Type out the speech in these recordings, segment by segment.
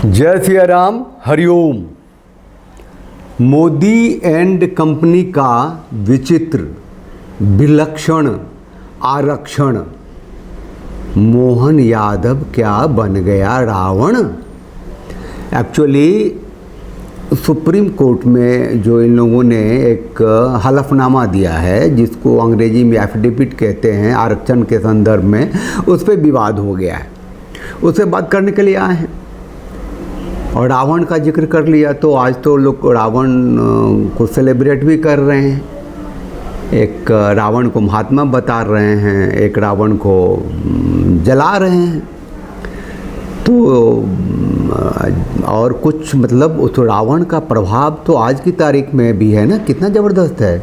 जय Siya Ram, Hariom. Modi and company का विचित्र विलक्षण आरक्षण। मोहन यादव क्या बन गया रावण। एक्चुअली सुप्रीम कोर्ट में जो इन लोगों ने एक हलफनामा दिया है, जिसको अंग्रेजी में एफिडेविट कहते हैं, आरक्षण के संदर्भ में, उस पर विवाद हो गया है। उससे बात करने के लिए आए हैं और रावण का जिक्र कर लिया, तो आज तो लोग रावण को सेलिब्रेट भी कर रहे हैं। एक रावण को महात्मा बता रहे हैं, एक रावण को जला रहे हैं। तो और कुछ मतलब उस रावण का प्रभाव तो आज की तारीख में भी है ना, कितना ज़बरदस्त है।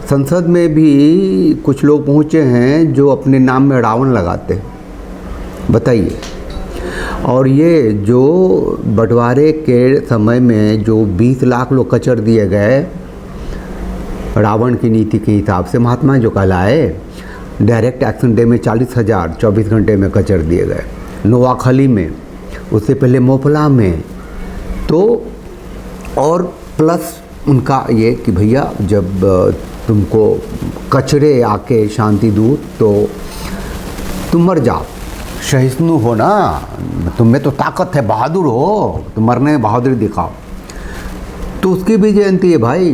संसद में भी कुछ लोग पहुँचे हैं जो अपने नाम में रावण लगाते हैं, बताइए। और ये जो बंटवारे के समय में जो 20 लाख लोग कचर दिए गए रावण की नीति के हिसाब से, महात्मा जो कहलाए, डायरेक्ट एक्शन डे में 40,000 24 घंटे में कचर दिए गए, नोआखली में, उससे पहले मोपला में। तो और प्लस उनका ये कि भैया जब तुमको कचरे आके शांति दूत तो तुम मर जाओ, सहिष्णु हो ना, तुम में तो ताकत है, बहादुर हो, तो मरने में बहादुरी दिखाओ। तो उसकी भी जयंती है भाई।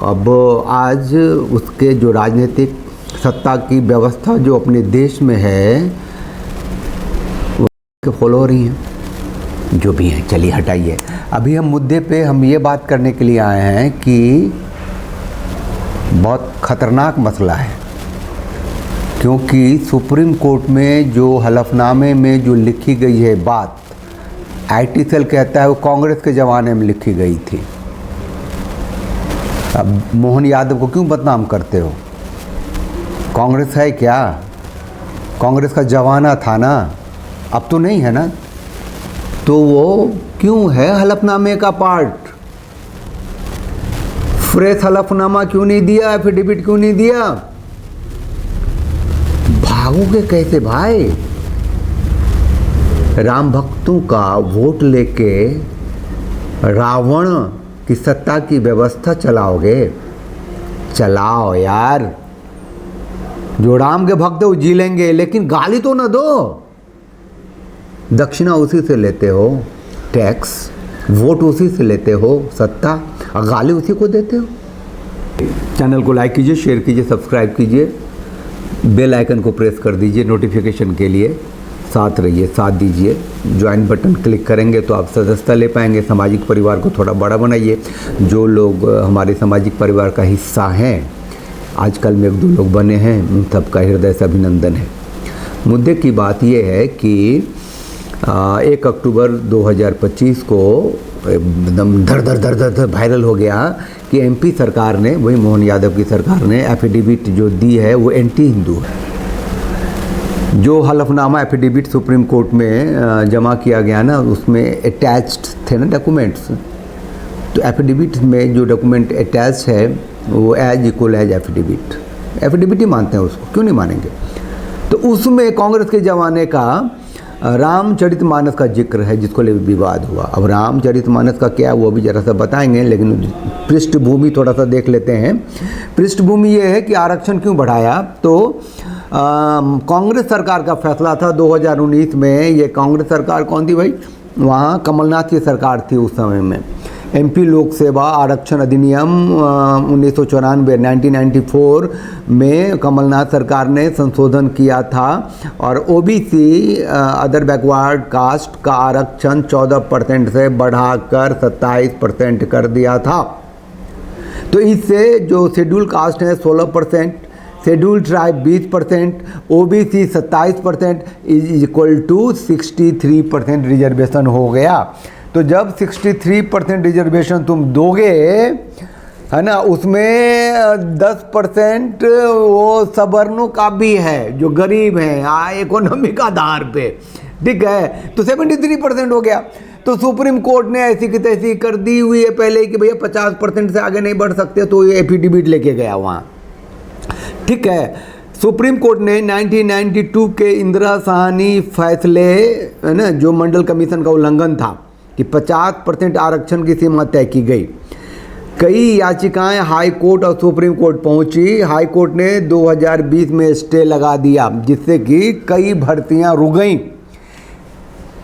अब आज उसके जो राजनीतिक सत्ता की व्यवस्था जो अपने देश में है, वो फॉलो हो रही हैं, जो भी हैं। चलिए हटाइए, अभी हम मुद्दे पे हम ये बात करने के लिए आए हैं कि बहुत खतरनाक मसला है, क्योंकि सुप्रीम कोर्ट में जो हलफनामे में जो लिखी गई है बात, आईटी सेल कहता है वो कांग्रेस के ज़माने में लिखी गई थी। अब मोहन यादव को क्यों बदनाम करते हो? कांग्रेस है क्या? कांग्रेस का जमाना था ना, अब तो नहीं है ना। तो वो क्यों है हलफनामे का पार्ट? फ्रेश हलफनामा क्यों नहीं दिया, एफिडेविट क्यों नहीं दिया? भागोगे कैसे भाई? राम भक्तों का वोट लेके रावण की सत्ता की व्यवस्था चलाओगे? चलाओ यार, जो राम के भक्त है वो जी लेंगे, लेकिन गाली तो ना दो। दक्षिणा उसी से लेते हो, टैक्स, वोट उसी से लेते हो, सत्ता, और गाली उसी को देते हो। चैनल को लाइक कीजिए, शेयर कीजिए, सब्सक्राइब कीजिए, बेल आइकन को प्रेस कर दीजिए नोटिफिकेशन के लिए। साथ रहिए, साथ दीजिए। ज्वाइन बटन क्लिक करेंगे तो आप सदस्यता ले पाएंगे। सामाजिक परिवार को थोड़ा बड़ा बनाइए। जो लोग हमारे सामाजिक परिवार का हिस्सा हैं, आजकल में 1-2 लोग बने हैं, उन सबका हृदय से अभिनंदन है। मुद्दे की बात यह है कि 1 अक्टूबर 2025 को एकदम धर वायरल हो गया कि एमपी सरकार ने, वही मोहन यादव की सरकार ने एफिडेविट जो दी है वो एंटी हिंदू है। जो हलफनामा एफिडेविट सुप्रीम कोर्ट में जमा किया गया ना, उसमें अटैच्ड थे ना डॉक्यूमेंट्स। तो एफिडेविट में जो डॉक्यूमेंट अटैच है वो एज इक्वल एज एफिडेविट ही मानते हैं उसको, क्यों नहीं मानेंगे? तो उसमें कांग्रेस के ज़माने का रामचरितमानस का जिक्र है, जिसको लेकर विवाद हुआ। अब रामचरितमानस का क्या है वो भी ज़रा सा बताएंगे, लेकिन पृष्ठभूमि थोड़ा सा देख लेते हैं। पृष्ठभूमि ये है कि आरक्षण क्यों बढ़ाया। तो कांग्रेस सरकार का फैसला था 2019 में। ये कांग्रेस सरकार कौन थी भाई? वहाँ कमलनाथ की सरकार थी उस समय में। एमपी लोक सेवा आरक्षण अधिनियम 1994 1994 में कमलनाथ सरकार ने संशोधन किया था और ओबीसी अदर बैकवर्ड कास्ट का आरक्षण 14% से बढ़ाकर 27% कर दिया था। तो इससे जो शेड्यूल कास्ट है 16%, schedule tribe 20%, OBC 27% is equal to 63% reservation हो गया। तो जब 63% रिजर्वेशन तुम दोगे, है ना, उसमें 10% वो सवर्णों का भी है, जो गरीब हैं इकोनॉमिक आधार पे, ठीक है। तो 73% हो गया। तो सुप्रीम कोर्ट ने ऐसी की तैसी कर दी हुई है पहले कि भैया 50% से आगे नहीं बढ़ सकते, तो ये एफिडेविट लेके गया वहाँ, ठीक है। सुप्रीम कोर्ट ने 1992 के इंदिरा साहनी फैसले, है ना, जो मंडल कमीशन का उल्लंघन था, कि 50% आरक्षण की सीमा तय की गई। कई याचिकाएं हाई कोर्ट और सुप्रीम कोर्ट पहुंची। हाई कोर्ट ने 2020 में स्टे लगा दिया, जिससे कि कई भर्तियां रुक गईं।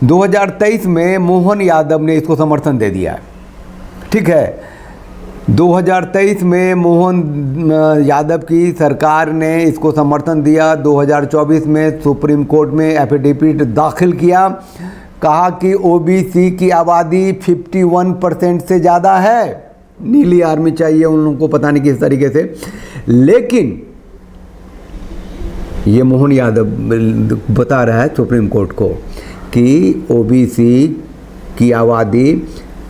2023 में मोहन यादव ने इसको समर्थन दे दिया। ठीक है, 2023 में मोहन यादव की सरकार ने इसको समर्थन दिया। 2024 में सुप्रीम कोर्ट में एफिडेविट दाखिल किया, कहा कि ओबीसी की आबादी 51% से ज़्यादा है, नीली आर्मी चाहिए उन लोगों को, पता नहीं किस तरीके से। लेकिन ये मोहन यादव बता रहा है सुप्रीम कोर्ट को कि ओबीसी की आबादी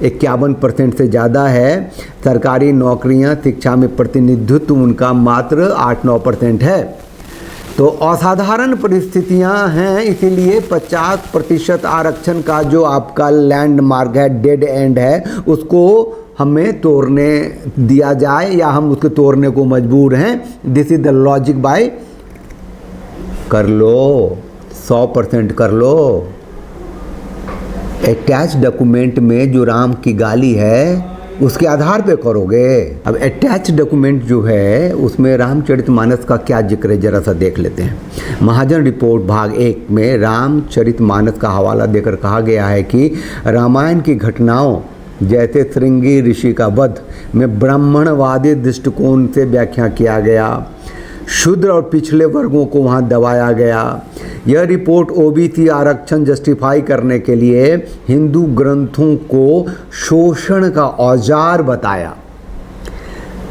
51% से ज़्यादा है, सरकारी नौकरियां, शिक्षा में प्रतिनिधित्व उनका मात्र 8-9% है। तो असाधारण परिस्थितियां हैं, इसीलिए 50% आरक्षण का जो आपका लैंडमार्क है, डेड एंड है, उसको हमें तोड़ने दिया जाए या हम उसके तोड़ने को मजबूर हैं। This is the logic bye कर लो, 100% कर लो। अटैच डॉक्यूमेंट में जो राम की गाली है उसके आधार पे करोगे। अब अटैच डॉक्यूमेंट जो है उसमें रामचरितमानस का क्या जिक्र है, जरा सा देख लेते हैं। महाजन रिपोर्ट भाग 1 में रामचरितमानस का हवाला देकर कहा गया है कि रामायण की घटनाओं जैसे श्रृंगी ऋषि का वध में ब्राह्मणवादी दृष्टिकोण से व्याख्या किया गया, शूद्र और पिछले वर्गों को वहाँ दबाया गया। यह रिपोर्ट ओबीसी आरक्षण जस्टिफाई करने के लिए हिंदू ग्रंथों को शोषण का औजार बताया।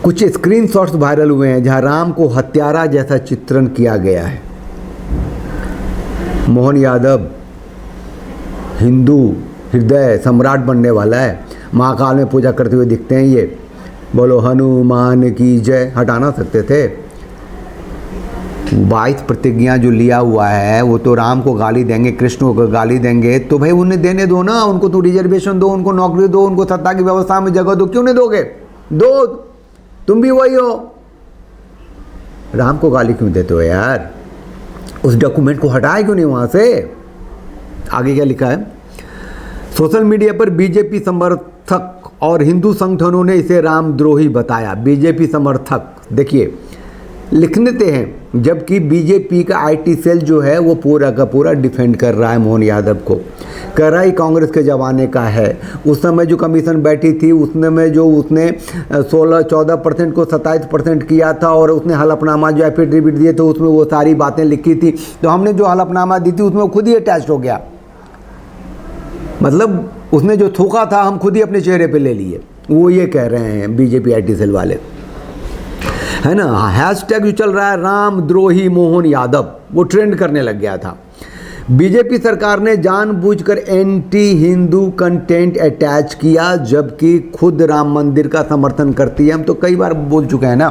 कुछ स्क्रीनशॉट्स वायरल हुए हैं जहाँ राम को हत्यारा जैसा चित्रण किया गया है। मोहन यादव हिंदू हृदय सम्राट बनने वाला है, महाकाल में पूजा करते हुए दिखते हैं। ये बोलो हनुमान की जय हटा ना सकते थे। 22 प्रतिज्ञा जो लिया हुआ है वो तो राम को गाली देंगे, कृष्ण को गाली देंगे, तो भाई उन्हें देने दो ना, उनको तो रिजर्वेशन दो, उनको नौकरी दो, उनको सत्ता की व्यवस्था में जगह दो। क्यों नहीं दोगे? दो, तुम भी वही हो। राम को गाली क्यों देते हो यार? उस डॉक्यूमेंट को हटाए क्यों नहीं वहां से? आगे क्या लिखा है? सोशल मीडिया पर बीजेपी समर्थक और हिंदू संगठनों ने इसे रामद्रोही बताया। बीजेपी समर्थक देखिए लिख देते हैं, जबकि बीजेपी का आईटी सेल जो है वो पूरा का पूरा डिफेंड कर रहा है मोहन यादव को। कह रहा है कांग्रेस के ज़माने का है। उस समय जो कमीशन बैठी थी उसमें जो उसने 14% को 27% किया था और उसने हलफनामा जो एफिडेविट दिए थे उसमें वो सारी बातें लिखी थी। तो हमने जो हलफनामा दी थी उसमें खुद ही अटैच हो गया, मतलब उसने जो थूका था हम खुद ही अपने चेहरे पे ले लिए। वो ये कह रहे हैं बीजेपी आईटी सेल वाले, है ना। हैशटैग जो चल रहा है रामद्रोही मोहन यादव, वो ट्रेंड करने लग गया था। बीजेपी सरकार ने जानबूझकर एंटी हिंदू कंटेंट अटैच किया, जबकि खुद राम मंदिर का समर्थन करती है। हम तो कई बार बोल चुके हैं ना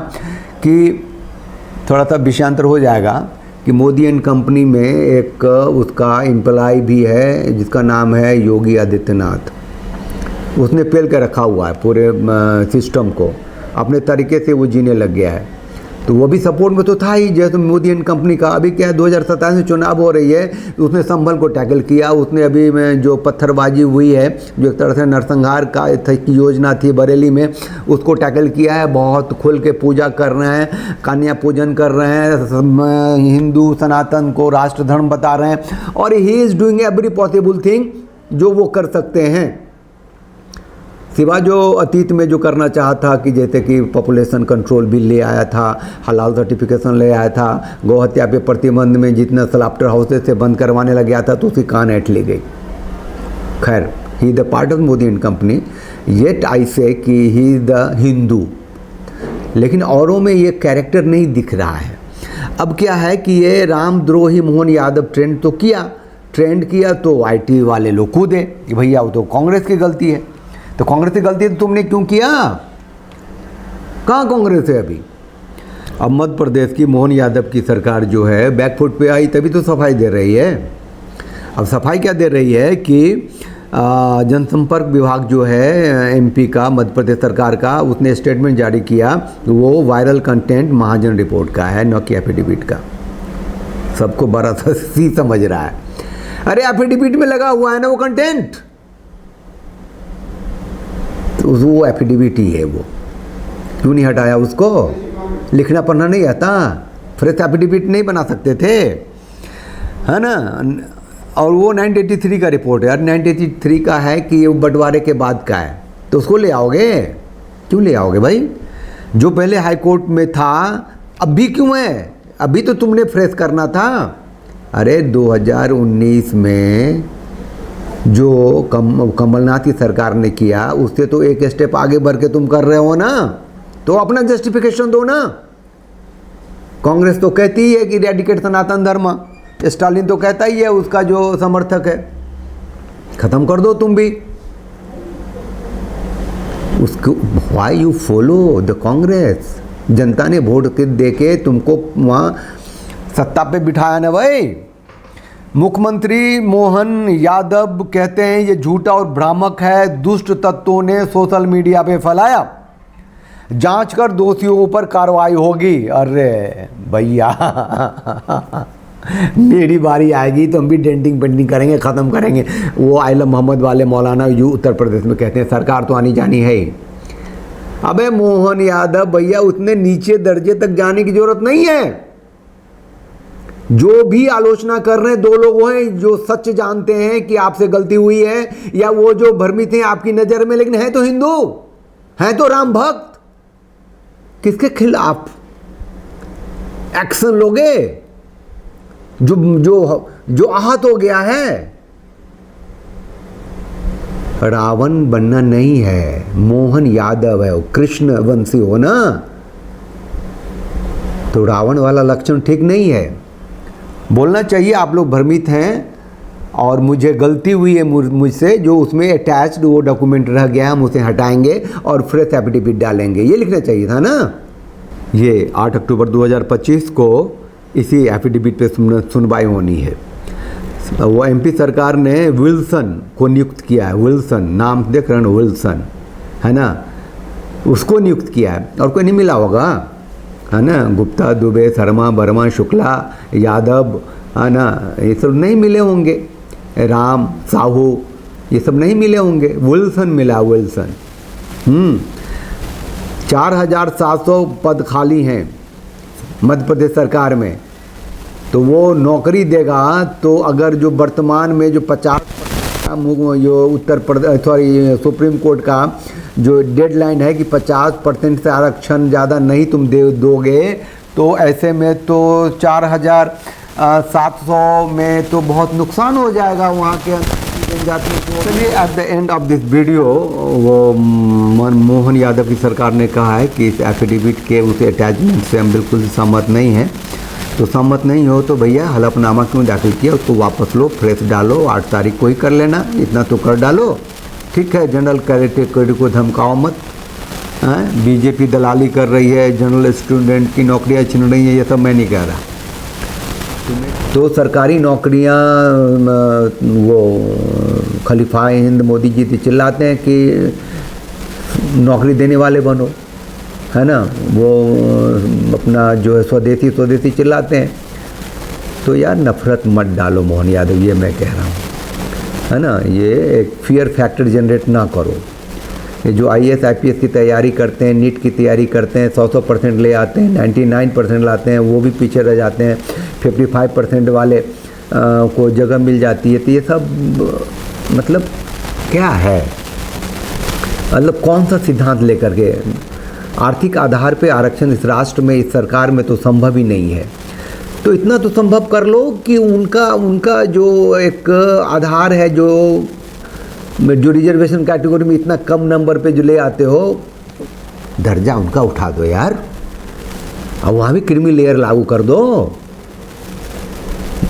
कि थोड़ा सा विषयांतर हो जाएगा कि मोदी एंड कंपनी में एक उसका एम्प्लॉय भी है जिसका नाम है योगी आदित्यनाथ। उसने पेल के रखा हुआ है पूरे सिस्टम को, अपने तरीके से वो जीने लग गया है। तो वो भी सपोर्ट में तो था ही, जैसे मोदी एंड कंपनी का। अभी क्या है, 2027 में चुनाव हो रही है, उसने संभल को टैकल किया। उसने अभी में जो पत्थरबाजी हुई है, जो एक तरह से नरसंहार का योजना थी बरेली में, उसको टैकल किया है। बहुत खुल के पूजा कर रहे हैं, कन्या पूजन कर रहे हैं, हिंदू सनातन को राष्ट्र धर्म बता रहे हैं, और he is doing every possible thing जो वो कर सकते हैं, सिवा जो अतीत में जो करना चाहा था कि जैसे कि पॉपुलेशन कंट्रोल बिल ले आया था, हलाल सर्टिफिकेशन ले आया था, गौ हत्या पे प्रतिबंध में जितना स्लॉटर हाउसेस से बंद करवाने लग गया था, तो उसकी कान ऐंठ ली गई। खैर, he the part of Modi and company, yet I say कि ही द हिंदू, लेकिन औरों में ये कैरेक्टर नहीं दिख रहा है। अब क्या है कि ये रामद्रोही मोहन यादव ट्रेंड किया तो आईटी वाले लोग कूदे कि भैया वो तो कांग्रेस की गलती है। तो कांग्रेस की गलती है तो तुमने क्यों किया? कहाँ कांग्रेस है अभी? अब मध्य प्रदेश की मोहन यादव की सरकार जो है बैकफुट पे आई, तभी तो सफाई दे रही है। अब सफाई क्या दे रही है कि जनसंपर्क विभाग जो है एमपी का, मध्य प्रदेश सरकार का, उसने स्टेटमेंट जारी किया, वो वायरल कंटेंट महाजन रिपोर्ट का है, न कि एफिडेविट का। सबको बड़ा सी समझ रहा है। अरे एफिडेविट में लगा हुआ है ना वो कंटेंट, तो वो एफिडेविट ही है, वो क्यों नहीं हटाया उसको? लिखना पढ़ना नहीं आता, फ्रेश एफिडेविट नहीं बना सकते थे, है ना। और वो 1983 का रिपोर्ट है यार, 1983 का है कि वो बंटवारे के बाद का है, तो उसको ले आओगे? क्यों ले आओगे भाई? जो पहले हाई कोर्ट में था अभी क्यों है? अभी तो तुमने फ्रेश करना था। अरे 2019 में जो कमलनाथ की सरकार ने किया उससे तो एक स्टेप आगे बढ़ के तुम कर रहे हो ना, तो अपना जस्टिफिकेशन दो ना। कांग्रेस तो कहती ही है कि रेडिकेट सनातन धर्म, स्टालिन तो कहता ही है, उसका जो समर्थक है, खत्म कर दो तुम भी उसको। Why you follow the Congress? जनता ने वोट दे के तुमको वहाँ सत्ता पे बिठाया ना भाई। मुख्यमंत्री मोहन यादव कहते हैं ये झूठा और भ्रामक है, दुष्ट तत्वों ने सोशल मीडिया पे फैलाया, जांच कर दोषियों पर कार्रवाई होगी। अरे भैया मेरी बारी आएगी तो हम भी डेंटिंग पेंटिंग करेंगे, ख़त्म करेंगे। वो आइला मोहम्मद वाले मौलाना यू उत्तर प्रदेश में कहते हैं सरकार तो आनी जानी है ही। अबे मोहन यादव भैया उतने नीचे दर्जे तक जाने की जरूरत नहीं है। जो भी आलोचना कर रहे हैं, दो लोग हैं जो सच जानते हैं कि आपसे गलती हुई है, या वो जो भ्रमित हैं आपकी नजर में, लेकिन है तो हिंदू, है तो राम भक्त। किसके खिलाफ एक्शन लोगे? जो जो जो आहत हो गया है। रावण बनना नहीं है, मोहन यादव है, वो कृष्ण वंशी हो ना, तो रावण वाला लक्षण ठीक नहीं है। बोलना चाहिए आप लोग भ्रमित हैं और मुझे गलती हुई है मुझसे, जो उसमें अटैच्ड वो डॉक्यूमेंट रह गया हम उसे हटाएंगे और फ्रेश एफिडेविट डालेंगे, ये लिखना चाहिए था ना। ये 8 अक्टूबर 2025 को इसी एफिडेविट पे सुनवाई होनी है। वो एमपी सरकार ने विल्सन को नियुक्त किया है, विल्सन नाम देख रहे हैं, विल्सन है ना, उसको नियुक्त किया है। और कोई नहीं मिला होगा, है ना, गुप्ता, दुबे, शर्मा, वर्मा, शुक्ला, यादव, है ना, ये सब नहीं मिले होंगे, राम, साहू, ये सब नहीं मिले होंगे, विल्सन मिला, विल्सन। 4700 पद खाली हैं मध्य प्रदेश सरकार में, तो वो नौकरी देगा। तो अगर जो वर्तमान में जो 50 जो Uttar Pradesh sorry supreme court का जो डेडलाइन है कि 50% से आरक्षण ज़्यादा नहीं तुम दोगे, तो ऐसे में तो 4700 में तो बहुत नुकसान हो जाएगा वहाँ के जनजातियों को। चलिए at the end of this video वो मोहन यादव की सरकार ने कहा है कि इस एफिडेविट के उस अटैचमेंट से हम बिल्कुल सहमत नहीं हैं। तो सहमत नहीं हो तो भैया हलफनामा क्यों दाखिल किया, उसको वापस लो, फ्रेश डालो, 8 तारीख को ही कर लेना, इतना तो कर डालो। ठीक है, जनरल कैटेगरी को धमकाओ मत। बीजेपी दलाली कर रही है, जनरल स्टूडेंट की नौकरियां छीन रही है, ये सब मैं नहीं कह रहा। तो सरकारी नौकरियां वो खलीफा हिंद मोदी जी चिल्लाते हैं कि नौकरी देने वाले बनो, है ना, वो अपना जो है स्वदेशी चिल्लाते हैं। तो यार नफरत मत डालो मोहन यादव, ये मैं कह रहा हूँ, है ना। ये एक फियर फैक्टर जनरेट ना करो। ये जो IAS IPS की तैयारी करते हैं, नीट की तैयारी करते हैं, 100% ले आते हैं, 99% लाते हैं, वो भी पीछे रह जाते हैं, 55% वाले को जगह मिल जाती है। तो ये सब मतलब क्या है, मतलब कौन सा सिद्धांत लेकर के? आर्थिक आधार पे आरक्षण इस राष्ट्र में, इस सरकार में तो संभव ही नहीं है। तो इतना तो संभव कर लो कि उनका जो एक आधार है, जो रिजर्वेशन कैटेगरी में इतना कम नंबर पे जो ले आते हो, दर्जा उनका उठा दो यार, और वहाँ भी क्रीमी लेयर लागू कर दो।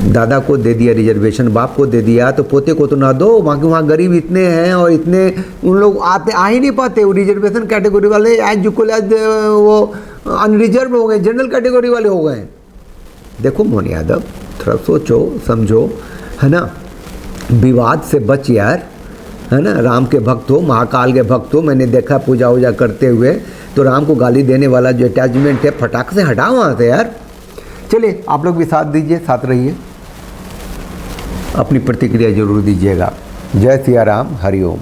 दादा को दे दिया रिजर्वेशन, बाप को दे दिया, तो पोते को तो ना दो। वहाँ गरीब इतने हैं और इतने उन लोग आ ही नहीं पाते। वो रिजर्वेशन कैटेगरी वाले आज वो अनरिजर्व हो गए, जनरल कैटेगरी वाले हो गए। देखो मोहन यादव, थोड़ा सोचो समझो, है ना, विवाद से बच यार, है ना। राम के भक्त हो, महाकाल के भक्त हो, मैंने देखा पूजा वूजा करते हुए, तो राम को गाली देने वाला जो अटैचमेंट है फटाक से हटाओ वहाँ से यार। चलिए आप लोग भी साथ दीजिए, साथ रहिए, अपनी प्रतिक्रिया जरूर दीजिएगा। जय सिया राम, हरिओम।